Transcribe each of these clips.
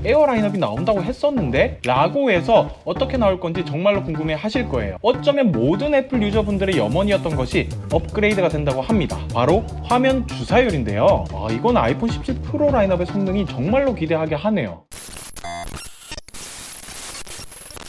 에어 라인업이 나온다고 했었는데? 라고 해서 어떻게 나올 건지 정말로 궁금해 하실 거예요. 어쩌면 모든 애플 유저분들의 염원이었던 것이 업그레이드가 된다고 합니다. 바로 화면 주사율인데요. 이건 아이폰 17 프로 라인업의 성능이 정말로 기대하게 하네요.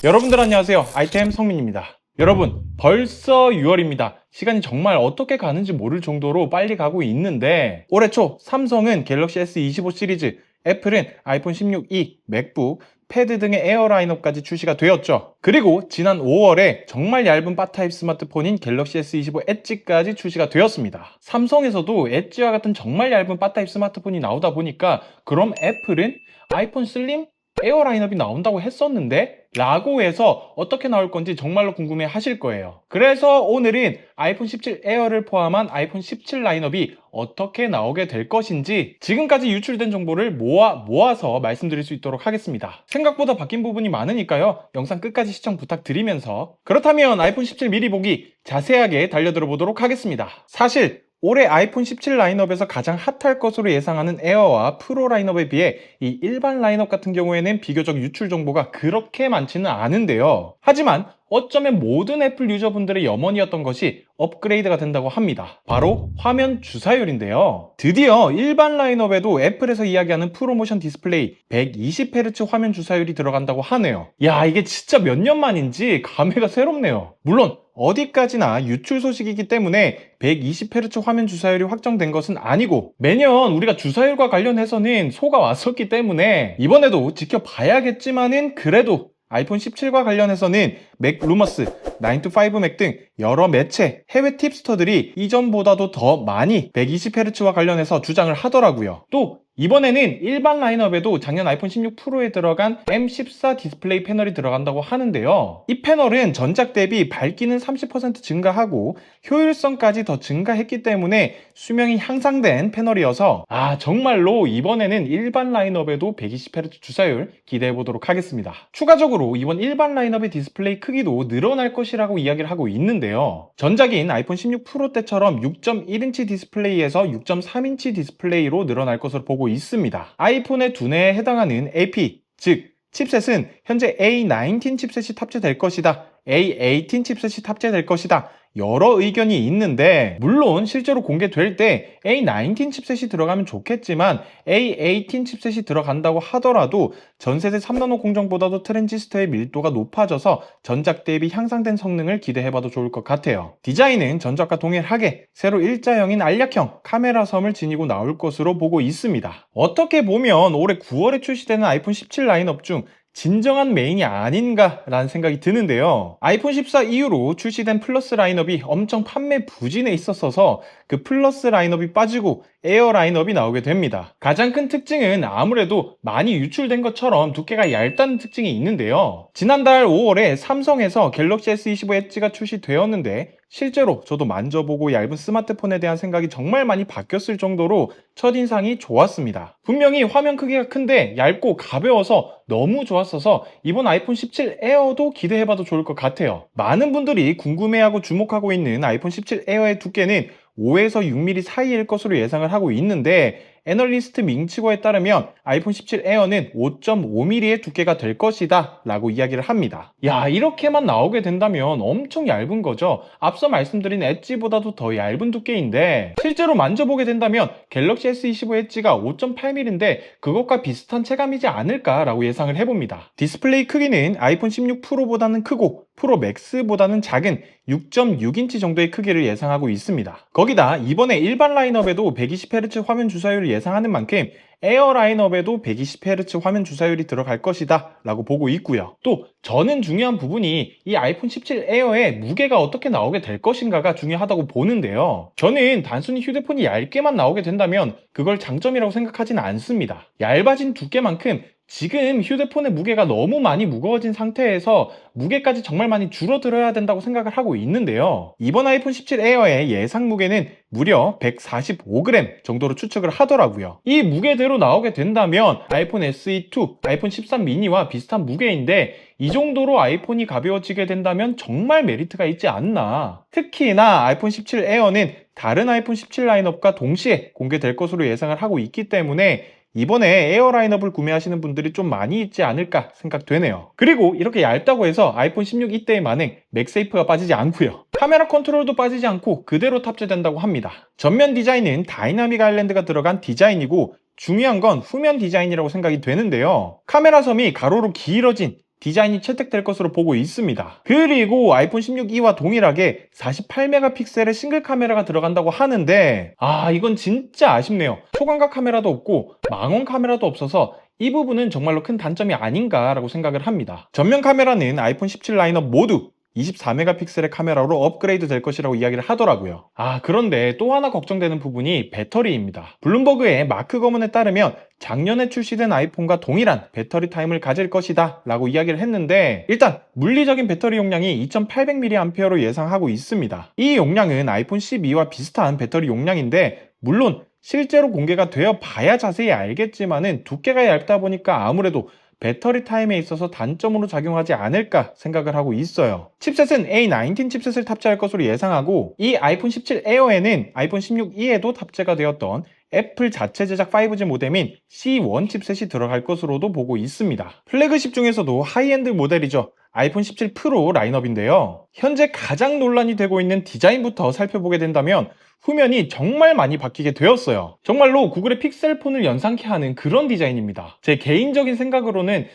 여러분들 안녕하세요. 아이템 성민입니다. 여러분, 벌써 6월입니다. 시간이 정말 어떻게 가는지 모를 정도로 빨리 가고 있는데, 올해 초 삼성은 갤럭시 S25 시리즈, 애플은 아이폰 16e, 맥북, 패드 등의 에어 라인업까지 출시가 되었죠. 그리고 지난 5월에 정말 얇은 바타입 스마트폰인 갤럭시 S25 엣지까지 출시가 되었습니다. 삼성에서도 엣지와 같은 정말 얇은 바타입 스마트폰이 나오다 보니까 그럼 애플은 아이폰 슬림 에어 라인업이 나온다고 했었는데? 라고 해서 어떻게 나올 건지 정말로 궁금해 하실 거예요. 그래서 오늘은 아이폰 17 에어를 포함한 아이폰 17 라인업이 어떻게 나오게 될 것인지 지금까지 유출된 정보를 모아서 말씀드릴 수 있도록 하겠습니다. 생각보다 바뀐 부분이 많으니까요. 영상 끝까지 시청 부탁드리면서, 그렇다면 아이폰 17 미리 보기 자세하게 달려들어 보도록 하겠습니다. 사실 올해 아이폰 17 라인업에서 가장 핫할 것으로 예상하는 에어와 프로 라인업에 비해 이 일반 라인업 같은 경우에는 비교적 유출 정보가 그렇게 많지는 않은데요. 하지만 어쩌면 모든 애플 유저분들의 염원이었던 것이 업그레이드가 된다고 합니다. 바로 화면 주사율인데요. 드디어 일반 라인업에도 애플에서 이야기하는 프로모션 디스플레이 120Hz 화면 주사율이 들어간다고 하네요. 야, 이게 진짜 몇 년 만인지 감회가 새롭네요. 물론 어디까지나 유출 소식이기 때문에 120Hz 화면 주사율이 확정된 것은 아니고, 매년 우리가 주사율과 관련해서는 소가 왔었기 때문에 이번에도 지켜봐야겠지만은, 그래도 아이폰 17과 관련해서는 맥루머스, 9to5맥 등 여러 매체, 해외 팁스터들이 이전보다도 더 많이 120Hz와 관련해서 주장을 하더라고요. 또 이번에는 일반 라인업에도 작년 아이폰 16 프로에 들어간 M14 디스플레이 패널이 들어간다고 하는데요. 이 패널은 전작 대비 밝기는 30% 증가하고 효율성까지 더 증가했기 때문에 수명이 향상된 패널이어서 정말로 이번에는 일반 라인업에도 120Hz 주사율 기대해보도록 하겠습니다. 추가적으로 이번 일반 라인업의 디스플레이 크기도 늘어날 것이라고 이야기를 하고 있는데요. 전작인 아이폰 16 프로 때처럼 6.1인치 디스플레이에서 6.3인치 디스플레이로 늘어날 것으로 보고 있습니다. 아이폰의 두뇌에 해당하는 AP, 즉 칩셋은 현재 A19 칩셋이 탑재될 것이다, A18 칩셋이 탑재될 것이다, 여러 의견이 있는데, 물론 실제로 공개될 때 A19 칩셋이 들어가면 좋겠지만 A18 칩셋이 들어간다고 하더라도 전세대 3나노 공정보다도 트랜지스터의 밀도가 높아져서 전작 대비 향상된 성능을 기대해봐도 좋을 것 같아요. 디자인은 전작과 동일하게 새로 일자형인 알약형 카메라 섬을 지니고 나올 것으로 보고 있습니다. 어떻게 보면 올해 9월에 출시되는 아이폰 17 라인업 중 진정한 메인이 아닌가라는 생각이 드는데요. 아이폰 14 이후로 출시된 플러스 라인업이 엄청 판매 부진에 있었어서 그 플러스 라인업이 빠지고 에어 라인업이 나오게 됩니다. 가장 큰 특징은 아무래도 많이 유출된 것처럼 두께가 얇다는 특징이 있는데요. 지난달 5월에 삼성에서 갤럭시 S25 엣지가 출시되었는데, 실제로 저도 만져보고 얇은 스마트폰에 대한 생각이 정말 많이 바뀌었을 정도로 첫인상이 좋았습니다. 분명히 화면 크기가 큰데 얇고 가벼워서 너무 좋았어서 이번 아이폰 17 에어도 기대해봐도 좋을 것 같아요. 많은 분들이 궁금해하고 주목하고 있는 아이폰 17 에어의 두께는 5에서 6mm 사이일 것으로 예상을 하고 있는데, 애널리스트 밍치고에 따르면 아이폰 17 에어는 5.5mm의 두께가 될 것이다 라고 이야기를 합니다. 이렇게만 나오게 된다면 엄청 얇은 거죠. 앞서 말씀드린 엣지보다도 더 얇은 두께인데, 실제로 만져보게 된다면 갤럭시 S25 엣지가 5.8mm인데 그것과 비슷한 체감이지 않을까 라고 예상을 해봅니다. 디스플레이 크기는 아이폰 16 프로보다는 크고 프로 맥스보다는 작은 6.6인치 정도의 크기를 예상하고 있습니다. 거기다 이번에 일반 라인업에도 120Hz 화면 주사율을 예상하는 만큼 에어 라인업에도 120Hz 화면 주사율이 들어갈 것이다 라고 보고 있고요. 또 저는 중요한 부분이 이 아이폰 17 에어의 무게가 어떻게 나오게 될 것인가가 중요하다고 보는데요. 저는 단순히 휴대폰이 얇게만 나오게 된다면 그걸 장점이라고 생각하지는 않습니다. 얇아진 두께만큼 지금 휴대폰의 무게가 너무 많이 무거워진 상태에서 무게까지 정말 많이 줄어들어야 된다고 생각을 하고 있는데요. 이번 아이폰 17 에어의 예상 무게는 무려 145g 정도로 추측을 하더라고요. 이 무게대로 나오게 된다면 아이폰 SE2, 아이폰 13 미니와 비슷한 무게인데, 이 정도로 아이폰이 가벼워지게 된다면 정말 메리트가 있지 않나. 특히나 아이폰 17 에어는 다른 아이폰 17 라인업과 동시에 공개될 것으로 예상을 하고 있기 때문에 이번에 에어 라인업을 구매하시는 분들이 좀 많이 있지 않을까 생각되네요. 그리고 이렇게 얇다고 해서 아이폰 16 이때의 만행 맥세이프가 빠지지 않고요. 카메라 컨트롤도 빠지지 않고 그대로 탑재된다고 합니다. 전면 디자인은 다이나믹 아일랜드가 들어간 디자인이고 중요한 건 후면 디자인이라고 생각이 되는데요. 카메라 섬이 가로로 길어진 디자인이 채택될 것으로 보고 있습니다. 그리고 아이폰 16e와 동일하게 48메가픽셀의 싱글 카메라가 들어간다고 하는데 이건 진짜 아쉽네요. 초광각 카메라도 없고 망원 카메라도 없어서 이 부분은 정말로 큰 단점이 아닌가라고 생각을 합니다. 전면 카메라는 아이폰 17 라인업 모두 24메가픽셀의 카메라로 업그레이드 될 것이라고 이야기를 하더라고요. 그런데 또 하나 걱정되는 부분이 배터리입니다. 블룸버그의 마크 거문에 따르면 작년에 출시된 아이폰과 동일한 배터리 타임을 가질 것이다 라고 이야기를 했는데 일단 물리적인 배터리 용량이 2800mAh로 예상하고 있습니다. 이 용량은 아이폰 12와 비슷한 배터리 용량인데 물론 실제로 공개가 되어 봐야 자세히 알겠지만은 두께가 얇다 보니까 아무래도 배터리 타임에 있어서 단점으로 작용하지 않을까 생각을 하고 있어요. 칩셋은 A19 칩셋을 탑재할 것으로 예상하고 이 아이폰 17 에어에는 아이폰 16e에도 탑재가 되었던 애플 자체 제작 5G 모뎀인 C1 칩셋이 들어갈 것으로도 보고 있습니다. 플래그십 중에서도 하이엔드 모델이죠. 아이폰 17 프로 라인업인데요. 현재 가장 논란이 되고 있는 디자인부터 살펴보게 된다면 후면이 정말 많이 바뀌게 되었어요. 정말로 구글의 픽셀폰을 연상케 하는 그런 디자인입니다. 제 개인적인 생각으로는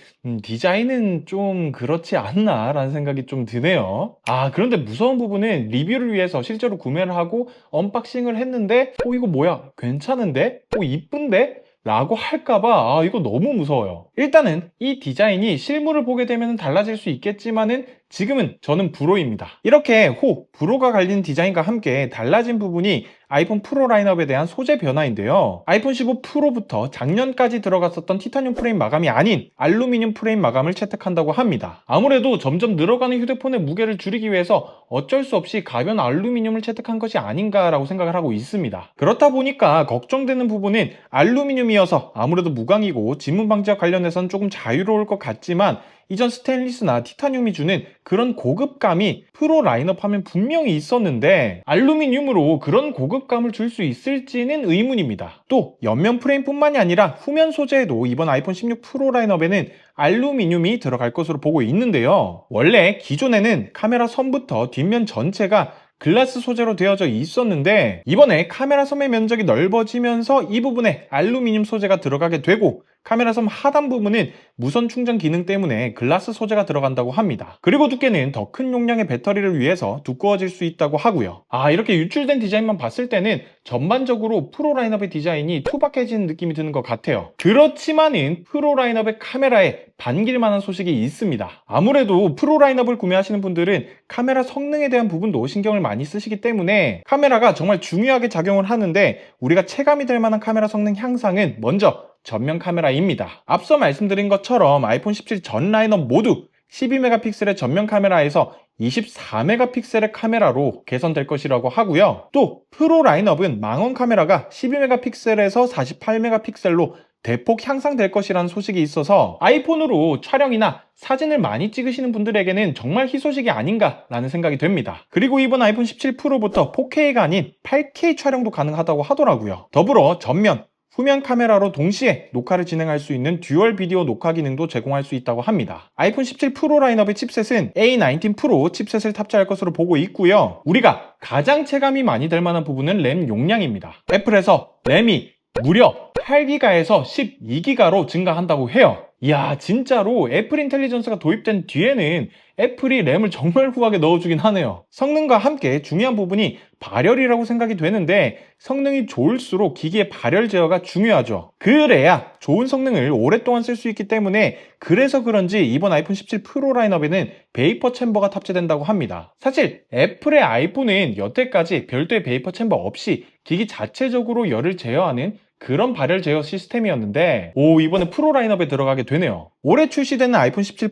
디자인은 좀 그렇지 않나 라는 생각이 좀 드네요. 그런데 무서운 부분은 리뷰를 위해서 실제로 구매를 하고 언박싱을 했는데 이거 뭐야 괜찮은데? 이쁜데? 라고 할까봐 이거 너무 무서워요. 일단은 이 디자인이 실물을 보게 되면 달라질 수 있겠지만은 지금은 저는 불호입니다. 이렇게 불호가 갈린 디자인과 함께 달라진 부분이 아이폰 프로 라인업에 대한 소재 변화인데요. 아이폰 15 프로부터 작년까지 들어갔었던 티타늄 프레임 마감이 아닌 알루미늄 프레임 마감을 채택한다고 합니다. 아무래도 점점 늘어가는 휴대폰의 무게를 줄이기 위해서 어쩔 수 없이 가변 알루미늄을 채택한 것이 아닌가라고 생각을 하고 있습니다. 그렇다 보니까 걱정되는 부분은 알루미늄이어서 아무래도 무광이고 진문 방지와 관련해서는 조금 자유로울 것 같지만 이전 스테인리스나 티타늄이 주는 그런 고급감이 프로 라인업 하면 분명히 있었는데 알루미늄으로 그런 고급감을 줄 수 있을지는 의문입니다. 또 옆면 프레임뿐만이 아니라 후면 소재에도 이번 아이폰 16 프로 라인업에는 알루미늄이 들어갈 것으로 보고 있는데요. 원래 기존에는 카메라 선부터 뒷면 전체가 글라스 소재로 되어져 있었는데 이번에 카메라 섬의 면적이 넓어지면서 이 부분에 알루미늄 소재가 들어가게 되고 카메라 섬 하단 부분은 무선 충전 기능 때문에 글라스 소재가 들어간다고 합니다. 그리고 두께는 더 큰 용량의 배터리를 위해서 두꺼워질 수 있다고 하고요. 이렇게 유출된 디자인만 봤을 때는 전반적으로 프로 라인업의 디자인이 투박해지는 느낌이 드는 것 같아요. 그렇지만은 프로 라인업의 카메라에 반길 만한 소식이 있습니다. 아무래도 프로 라인업을 구매하시는 분들은 카메라 성능에 대한 부분도 신경을 많이 쓰시기 때문에 카메라가 정말 중요하게 작용을 하는데 우리가 체감이 될 만한 카메라 성능 향상은 먼저 전면 카메라입니다. 앞서 말씀드린 것처럼 아이폰 17 전 라인업 모두 12메가픽셀의 전면 카메라에서 24메가픽셀의 카메라로 개선될 것이라고 하고요. 또 프로 라인업은 망원 카메라가 12메가픽셀에서 48메가픽셀로 대폭 향상될 것이라는 소식이 있어서 아이폰으로 촬영이나 사진을 많이 찍으시는 분들에게는 정말 희소식이 아닌가라는 생각이 됩니다. 그리고 이번 아이폰 17 프로부터 4K가 아닌 8K 촬영도 가능하다고 하더라고요. 더불어 전면, 후면 카메라로 동시에 녹화를 진행할 수 있는 듀얼 비디오 녹화 기능도 제공할 수 있다고 합니다. 아이폰 17 프로 라인업의 칩셋은 A19 프로 칩셋을 탑재할 것으로 보고 있고요. 우리가 가장 체감이 많이 될 만한 부분은 램 용량입니다. 애플에서 램이 무려 8기가에서 12기가로 증가한다고 해요. 이야, 진짜로 애플 인텔리전스가 도입된 뒤에는 애플이 램을 정말 후하게 넣어주긴 하네요. 성능과 함께 중요한 부분이 발열이라고 생각이 되는데 성능이 좋을수록 기기의 발열 제어가 중요하죠. 그래야 좋은 성능을 오랫동안 쓸 수 있기 때문에 그래서 그런지 이번 아이폰 17 프로 라인업에는 베이퍼 챔버가 탑재된다고 합니다. 사실 애플의 아이폰은 여태까지 별도의 베이퍼 챔버 없이 기기 자체적으로 열을 제어하는 그런 발열 제어 시스템이었는데 이번에 프로 라인업에 들어가게 되네요. 올해 출시되는 아이폰 17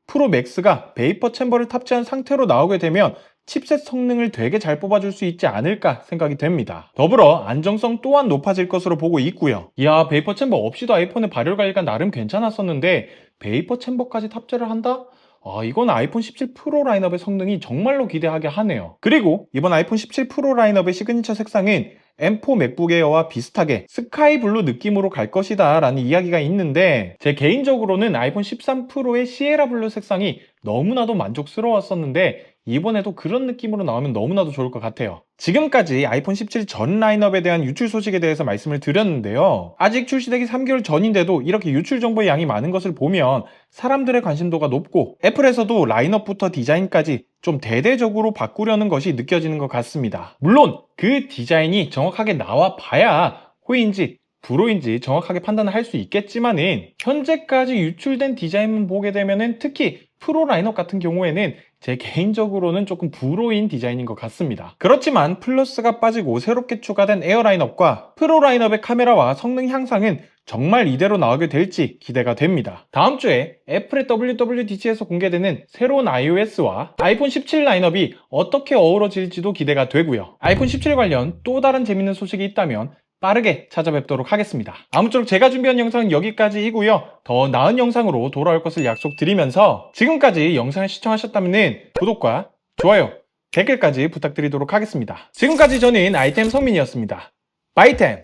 프로 맥스가 베이퍼 챔버를 탑재한 상태로 나오게 되면 칩셋 성능을 되게 잘 뽑아줄 수 있지 않을까 생각이 됩니다. 더불어 안정성 또한 높아질 것으로 보고 있고요. 이야, 베이퍼 챔버 없이도 아이폰의 발열 관리가 나름 괜찮았었는데 베이퍼 챔버까지 탑재를 한다? 이건 아이폰 17 프로 라인업의 성능이 정말로 기대하게 하네요. 그리고 이번 아이폰 17 프로 라인업의 시그니처 색상은 M4 맥북 에어와 비슷하게 스카이 블루 느낌으로 갈 것이다 라는 이야기가 있는데, 제 개인적으로는 아이폰 13 프로의 시에라 블루 색상이 너무나도 만족스러웠었는데 이번에도 그런 느낌으로 나오면 너무나도 좋을 것 같아요. 지금까지 아이폰 17 전 라인업에 대한 유출 소식에 대해서 말씀을 드렸는데요. 아직 출시되기 3개월 전인데도 이렇게 유출 정보의 양이 많은 것을 보면 사람들의 관심도가 높고 애플에서도 라인업부터 디자인까지 좀 대대적으로 바꾸려는 것이 느껴지는 것 같습니다. 물론 그 디자인이 정확하게 나와 봐야 호인지 불호인지 정확하게 판단을 할 수 있겠지만은, 현재까지 유출된 디자인만 보게 되면은 특히 프로 라인업 같은 경우에는 제 개인적으로는 조금 불호인 디자인인 것 같습니다. 그렇지만 플러스가 빠지고 새롭게 추가된 에어 라인업과 프로 라인업의 카메라와 성능 향상은 정말 이대로 나오게 될지 기대가 됩니다. 다음 주에 애플의 WWDC에서 공개되는 새로운 iOS와 아이폰 17 라인업이 어떻게 어우러질지도 기대가 되고요. 아이폰 17 관련 또 다른 재밌는 소식이 있다면 빠르게 찾아뵙도록 하겠습니다. 아무쪼록 제가 준비한 영상은 여기까지이고요. 더 나은 영상으로 돌아올 것을 약속드리면서 지금까지 영상을 시청하셨다면 구독과 좋아요, 댓글까지 부탁드리도록 하겠습니다. 지금까지 저는 아이템 성민이었습니다. 바이템!